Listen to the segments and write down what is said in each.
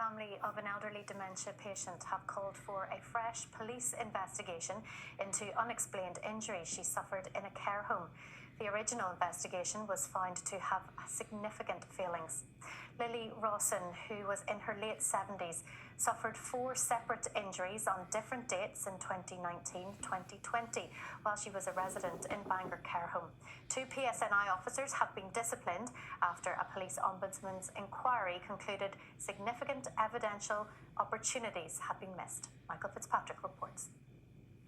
family of an elderly dementia patient have called for a fresh police investigation into unexplained injuries she suffered in a care home. The original investigation was found to have significant failings. Lily Rawson, who was in her late 70s, suffered 4 separate injuries on different dates in 2019-2020 while she was a resident in Bangor care home. 2 PSNI officers have been disciplined after a Police Ombudsman's inquiry concluded significant evidential opportunities have been missed. Michael Fitzpatrick reports.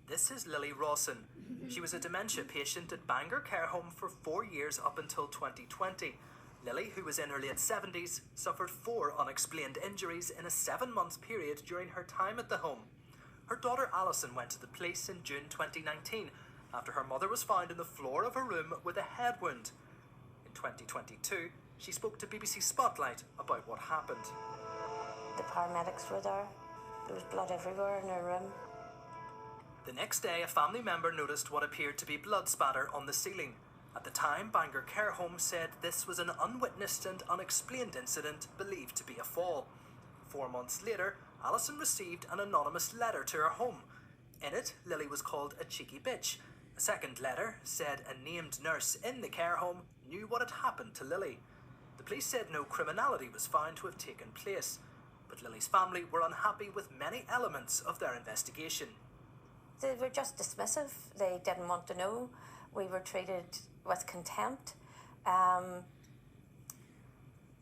This is Lily Rawson. She was a dementia patient at Bangor care home for 4 years up until 2020. Lily, who was in her late 70s, suffered 4 unexplained injuries in a 7-month period during her time at the home. Her daughter Alison went to the police in June 2019 after her mother was found in the floor of her room with a head wound. In 2022, she spoke to BBC Spotlight about what happened. The paramedics were there. There was blood everywhere in her room. The next day, a family member noticed what appeared to be blood spatter on the ceiling. At the time, Bangor Care Home said this was an unwitnessed and unexplained incident believed to be a fall. 4 months later, Alison received an anonymous letter to her home. In it, Lily was called a cheeky bitch. A second letter said a named nurse in the care home knew what had happened to Lily. The police said no criminality was found to have taken place, but Lily's family were unhappy with many elements of their investigation. They were just dismissive. They didn't want to know. We were treated with contempt.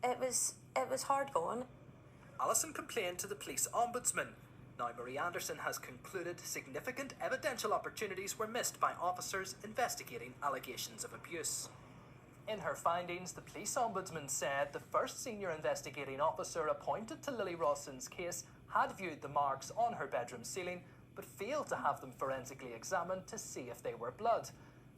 It was hard going. Alison complained to the Police Ombudsman. Now Marie Anderson has concluded significant evidential opportunities were missed by officers investigating allegations of abuse. In her findings, the Police Ombudsman said the first senior investigating officer appointed to Lily Rawson's case had viewed the marks on her bedroom ceiling but failed to have them forensically examined to see if they were blood.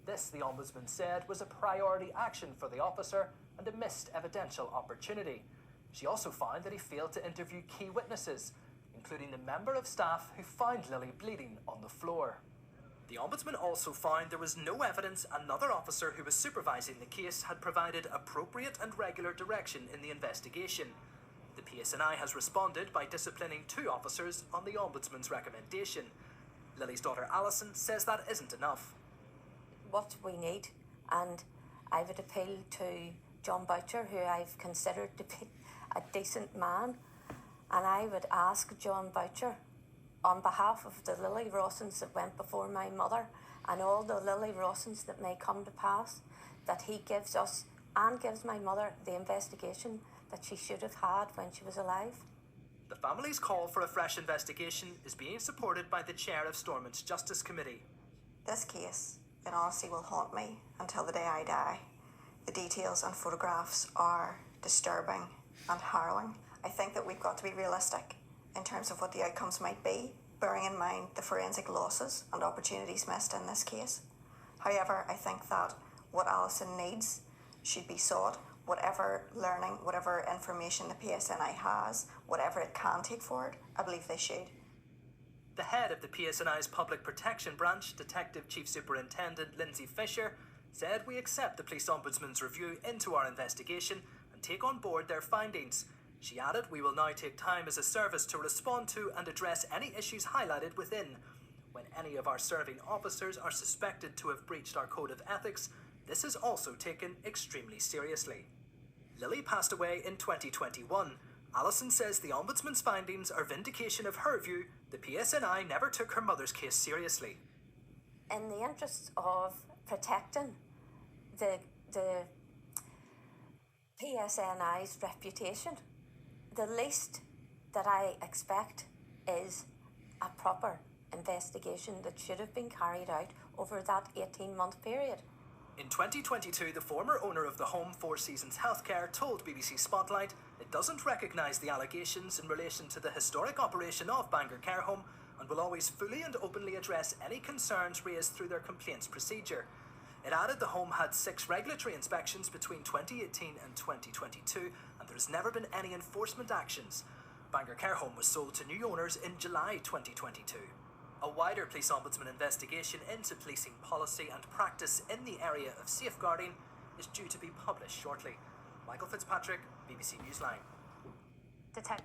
This, the Ombudsman said, was a priority action for the officer and a missed evidential opportunity. She also found that he failed to interview key witnesses, including the member of staff who found Lily bleeding on the floor. The Ombudsman also found there was no evidence another officer who was supervising the case had provided appropriate and regular direction in the investigation. The PSNI has responded by disciplining 2 officers on the Ombudsman's recommendation. Lily's daughter Alison says that isn't enough. What we need, and I would appeal to John Boucher, who I've considered to be a decent man, and I would ask John Boucher, on behalf of the Lily Rawsons that went before my mother and all the Lily Rawsons that may come to pass, that he gives us and gives my mother the investigation that she should have had when she was alive. The family's call for a fresh investigation is being supported by the chair of Stormont's Justice Committee. This case, in honesty, will haunt me until the day I die. The details and photographs are disturbing and harrowing. I think that we've got to be realistic in terms of what the outcomes might be, bearing in mind the forensic losses and opportunities missed in this case. However, I think that what Alison needs should be sought. Whatever learning, whatever information the PSNI has, whatever it can take forward, I believe they should. The head of the PSNI's Public Protection Branch, Detective Chief Superintendent Lindsay Fisher, said we accept the Police Ombudsman's review into our investigation and take on board their findings. She added we will now take time as a service to respond to and address any issues highlighted within. When any of our serving officers are suspected to have breached our code of ethics, this is also taken extremely seriously. Lily passed away in 2021. Alison says the Ombudsman's findings are vindication of her view the PSNI never took her mother's case seriously. In the interest of protecting the PSNI's reputation, the least that I expect is a proper investigation that should have been carried out over that 18-month period. In 2022, the former owner of the home, Four Seasons Healthcare, told BBC Spotlight it doesn't recognise the allegations in relation to the historic operation of Bangor Care Home and will always fully and openly address any concerns raised through their complaints procedure. It added the home had 6 regulatory inspections between 2018 and 2022 and there has never been any enforcement actions. Bangor Care Home was sold to new owners in July 2022. A wider Police Ombudsman investigation into policing policy and practice in the area of safeguarding is due to be published shortly. Michael Fitzpatrick, BBC Newsline. Detective